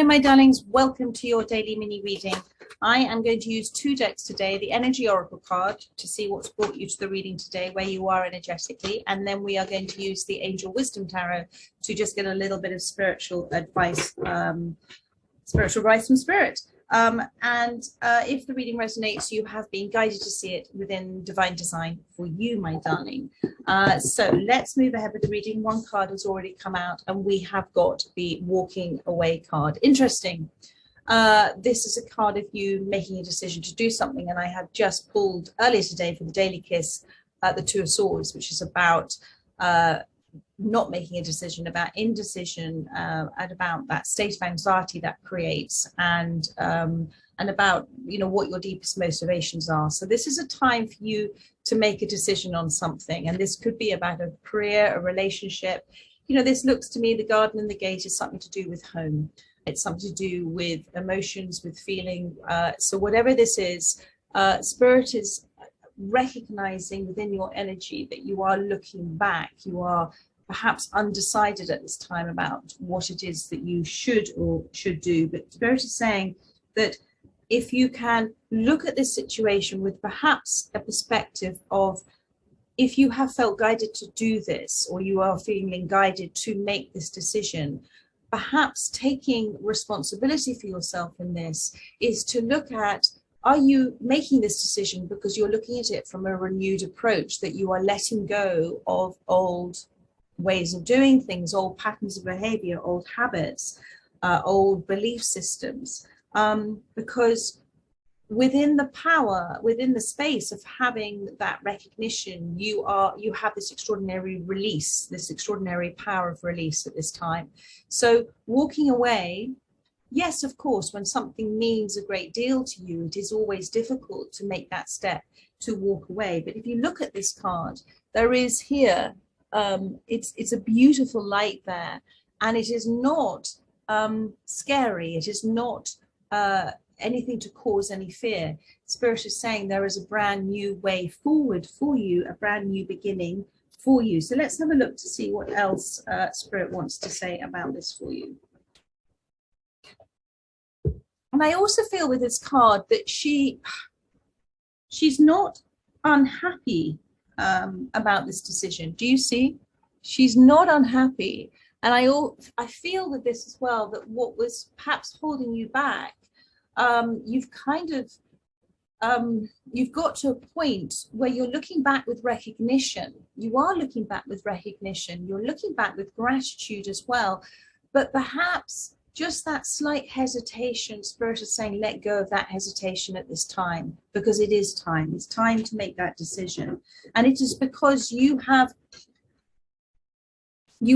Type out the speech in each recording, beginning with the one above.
Hi, my darlings. Welcome to your daily mini reading. I am going to use two decks today, the Energy Oracle card to see what's brought you to the reading today, where you are energetically, and then we are going to use the Angel Wisdom Tarot to just get a little bit of spiritual advice, spiritual advice from Spirit. If the reading resonates, you have been guided to see it within divine design for you, my darling. So let's move ahead with the reading. One card has already come out and we have got the walking away card. Interesting. This is a card of you making a decision to do something, and I have just pulled earlier today for the Daily Kiss the Two of Swords, which is about not making a decision, about indecision, and about that state of anxiety that creates, and about, you know, what your deepest motivations are. So this is a time for you to make a decision on something, and this could be about a career, a relationship. You know, this looks to me, the Garden and the Gate is something to do with home. It's something to do with emotions, with feeling. So whatever this is, Spirit is recognizing within your energy that you are looking back. You are perhaps undecided at this time about what it is that you should or should do. But Spirit is saying that if you can look at this situation with perhaps a perspective of, if you have felt guided to do this, or you are feeling guided to make this decision, perhaps taking responsibility for yourself in this is to look at, are you making this decision because you're looking at it from a renewed approach, that you are letting go of old ways of doing things, old patterns of behavior, old habits, old belief systems, because within the power, within the space of having that recognition, you have this extraordinary release, this extraordinary power of release at this time. So walking away, yes, of course, when something means a great deal to you, it is always difficult to make that step to walk away. But if you look at this card, there is here, it's a beautiful light there, and it is not scary. It is not anything to cause any fear. Spirit is saying there is a brand new way forward for you, a brand new beginning for you. So let's have a look to see what else Spirit wants to say about this for you. And I also feel with this card that she's not unhappy about this decision. Do you see? She's not unhappy. And I feel with this as well, that what was perhaps holding you back, you've kind of, you've got to a point where you're looking back with recognition. You are looking back with recognition. You're looking back with gratitude as well. But perhaps just that slight hesitation, Spirit is saying, let go of that hesitation at this time, because it is time. It's time to make that decision. And it is because you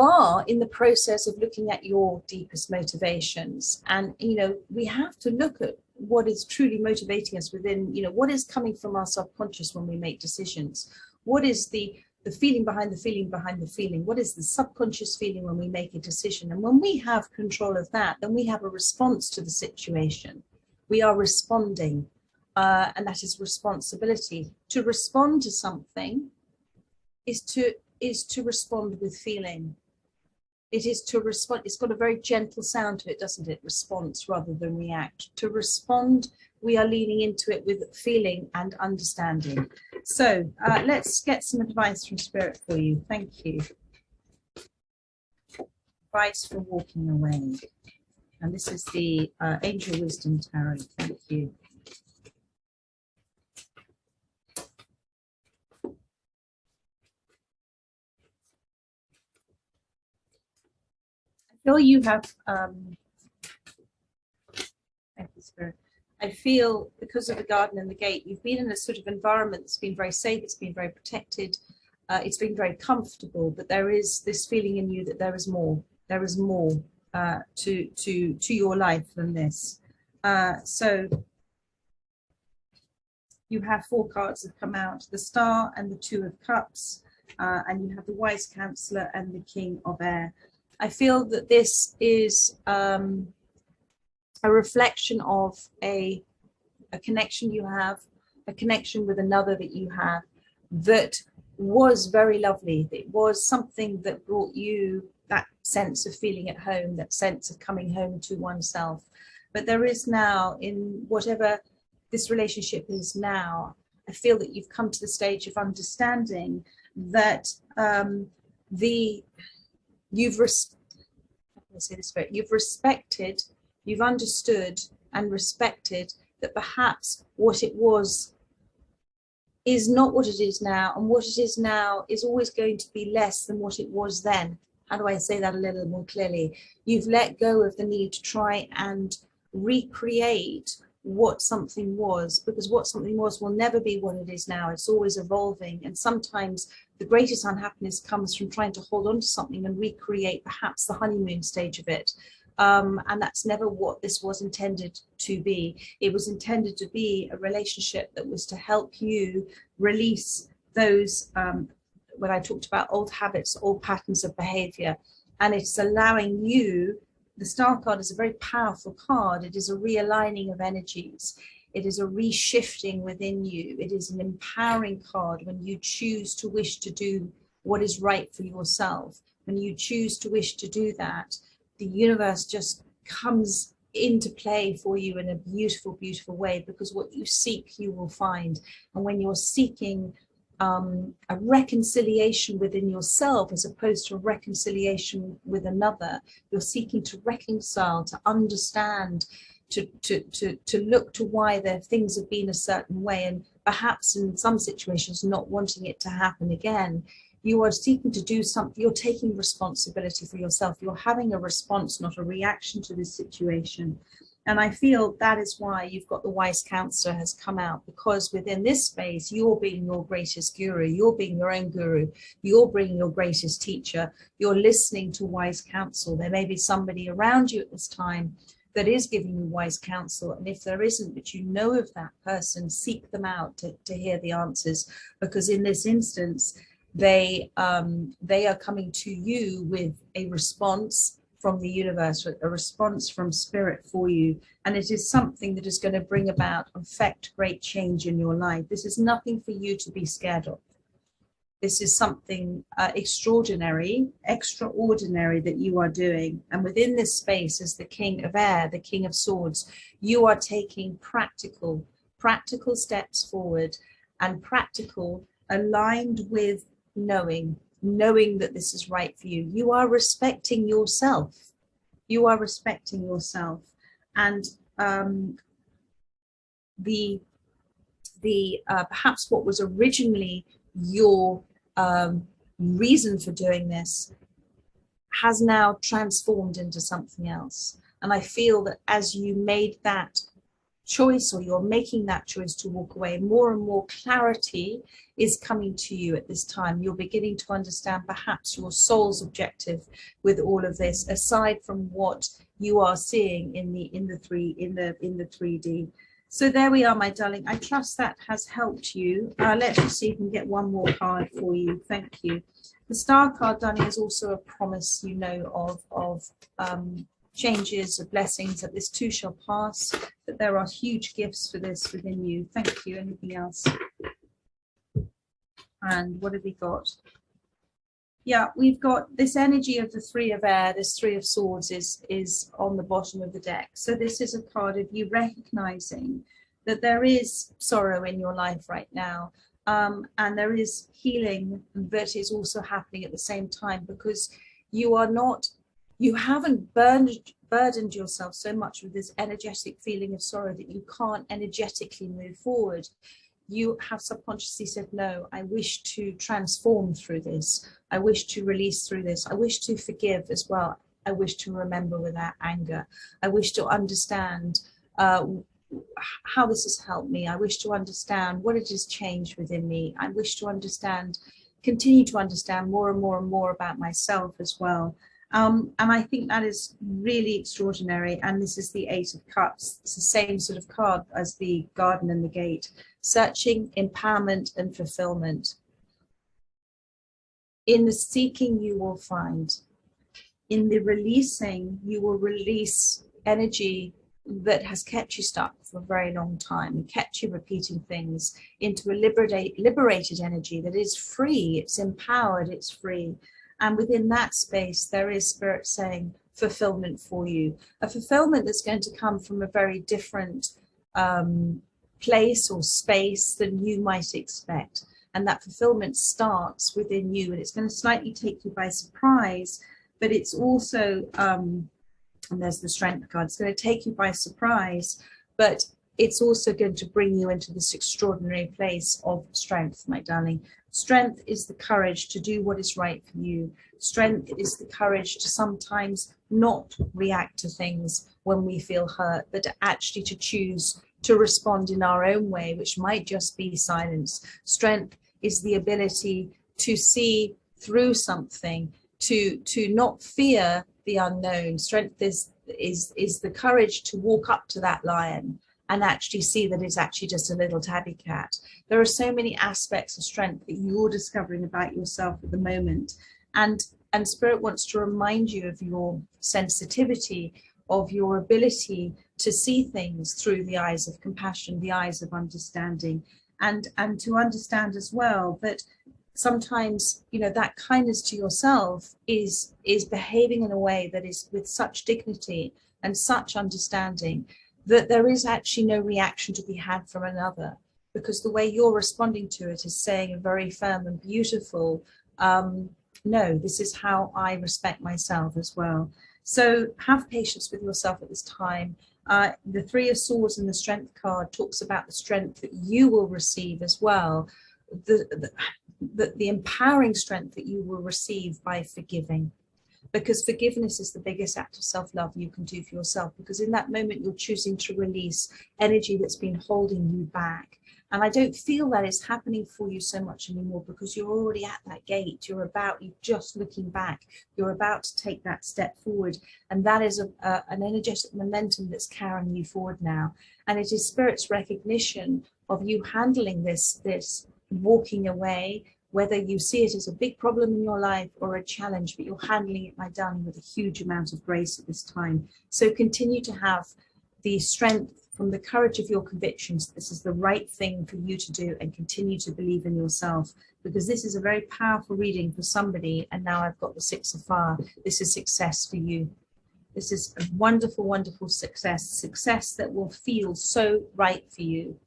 are in the process of looking at your deepest motivations. And, you know, we have to look at what is truly motivating us within, you know, what is coming from our subconscious when we make decisions. What is the feeling behind the feeling behind the feeling? What is the subconscious feeling when we make a decision? And when we have control of that, then we have a response to the situation. We are responding, and that is responsibility. To respond to something is to respond with feeling. It is to respond. It's got a very gentle sound to it, doesn't it? Response rather than react. To respond, we are leaning into it with feeling and understanding. So let's get some advice from Spirit for you. Thank you. Advice for walking away. And this is the Angel Wisdom Tarot. Thank you. I feel you have, thank you, Spirit. I feel because of the Garden and the Gate, you've been in a sort of environment that's been very safe, it's been very protected, it's been very comfortable, but there is this feeling in you that there is more. There is more to your life than this. So you have four cards that come out, the Star and the Two of Cups, and you have the Wise Counselor and the King of Air. I feel that this is a reflection of a connection you have, a connection with another that you have, that was very lovely. It was something that brought you that sense of feeling at home, that sense of coming home to oneself. But there is now, in whatever this relationship is now, I feel that you've come to the stage of understanding that you've respected, you've understood and respected that perhaps what it was is not what it is now, and what it is now is always going to be less than what it was then. How do I say that a little more clearly? You've let go of the need to try and recreate what something was, because what something was will never be what it is now. It's always evolving, and sometimes the greatest unhappiness comes from trying to hold on to something and recreate perhaps the honeymoon stage of it. And that's never what this was intended to be. It was intended to be a relationship that was to help you release those, when I talked about old habits, old patterns of behavior, and it's allowing you, the Star card is a very powerful card. It is a realigning of energies. It is a reshifting within you. It is an empowering card when you choose to wish to do what is right for yourself. When you choose to wish to do that, the universe just comes into play for you in a beautiful, beautiful way, because what you seek, you will find. And when you're seeking a reconciliation within yourself as opposed to a reconciliation with another, you're seeking to reconcile, to understand, to look to why their things have been a certain way, and perhaps in some situations not wanting it to happen again. You are seeking to do something, you're taking responsibility for yourself. You're having a response, not a reaction to this situation. And I feel that is why you've got the wise counselor has come out, because within this space, you're being your greatest guru, you're being your own guru, you're bringing your greatest teacher, you're listening to wise counsel. There may be somebody around you at this time that is giving you wise counsel. And if there isn't, but you know of that person, seek them out to hear the answers, because in this instance, they are coming to you with a response from the universe, a response from spirit for you, and it is something that is going to bring about, affect great change in your life. This is nothing for you to be scared of. This is something extraordinary that you are doing. And within this space, as the King of Air, the King of Swords, you are taking practical steps forward, and practical aligned with knowing that this is right for you. You are respecting yourself. You are respecting yourself. And the perhaps what was originally your reason for doing this has now transformed into something else. And I feel that as you made that choice, or you're making that choice to walk away, more and more clarity is coming to you at this time. You're beginning to understand perhaps your soul's objective with all of this, aside from what you are seeing in the 3D. So there we are, my darling. I trust that has helped you. Let's just see if we can get one more card for you. Thank you. The Star card, darling, is also a promise, you know, of changes, of blessings, that this too shall pass, that there are huge gifts for this within you. Thank you. Anything else? And what have we got? Yeah, we've got this energy of the Three of Air, this Three of Swords is on the bottom of the deck. So this is a card of you recognizing that there is sorrow in your life right now, and there is healing that is also happening at the same time, because you haven't burdened yourself so much with this energetic feeling of sorrow that you can't energetically move forward. You have subconsciously said, no, I wish to transform through this. I wish to release through this. I wish to forgive as well. I wish to remember without anger. I wish to understand how this has helped me. I wish to understand what it has changed within me. I wish to understand, continue to understand more and more and more about myself as well. And I think that is really extraordinary. And this is the Eight of Cups. It's the same sort of card as the Garden and the Gate. Searching, empowerment, and fulfillment. In the seeking, you will find. In the releasing, you will release energy that has kept you stuck for a very long time and kept you repeating things into a liberated energy that is free, it's empowered, it's free. And within that space, there is Spirit saying fulfillment for you, a fulfillment that's going to come from a very different place or space than you might expect. And that fulfillment starts within you, and it's going to slightly take you by surprise, but it's also, and there's the Strength card, it's going to take you by surprise, but it's also going to bring you into this extraordinary place of strength, my darling. Strength is the courage to do what is right for you. Strength is the courage to sometimes not react to things when we feel hurt, but actually to choose to respond in our own way, which might just be silence. Strength is the ability to see through something, to not fear the unknown. Strength is the courage to walk up to that lion and actually see that it's actually just a little tabby cat. There are so many aspects of strength that you're discovering about yourself at the moment. And Spirit wants to remind you of your sensitivity, of your ability to see things through the eyes of compassion, the eyes of understanding, and to understand as well that sometimes, you know, that kindness to yourself is behaving in a way that is with such dignity and such understanding that there is actually no reaction to be had from another, because the way you're responding to it is saying a very firm and beautiful, no, this is how I respect myself as well. So have patience with yourself at this time. The Three of Swords and the Strength card talks about the strength that you will receive as well, the empowering strength that you will receive by forgiving. Because forgiveness is the biggest act of self-love you can do for yourself, because in that moment you're choosing to release energy that's been holding you back. And I don't feel that is happening for you so much anymore, because you're already at that gate. You're just looking back. You're about to take that step forward. And that is an energetic momentum that's carrying you forward now. And it is Spirit's recognition of you handling this walking away, whether you see it as a big problem in your life or a challenge, but you're handling it, my darling, with a huge amount of grace at this time. So continue to have the strength from the courage of your convictions. This is the right thing for you to do, and continue to believe in yourself, because this is a very powerful reading for somebody. And now I've got the Six of Fire. This is success for you. This is a wonderful, wonderful success that will feel so right for you.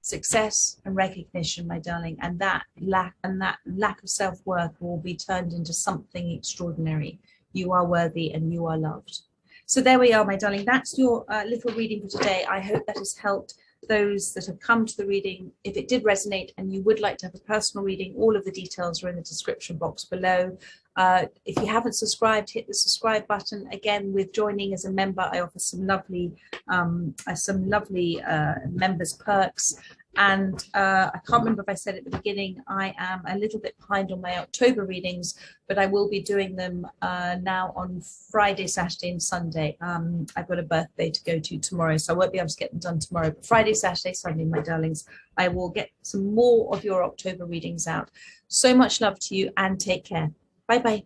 Success and recognition, my darling, and that lack of self-worth will be turned into something extraordinary. You are worthy and you are loved. So there we are, my darling. That's your little reading for today. I hope that has helped those that have come to the reading. If it did resonate and you would like to have a personal reading, all of the details are in the description box below. If you haven't subscribed, hit the subscribe button. Again, with joining as a member, I offer some lovely members perks. And I can't remember if I said at the beginning, I am a little bit behind on my October readings, but I will be doing them now on Friday, Saturday and Sunday. I've got a birthday to go to tomorrow, so I won't be able to get them done tomorrow. But Friday, Saturday, Sunday, my darlings, I will get some more of your October readings out. So much love to you, and take care. Bye-bye.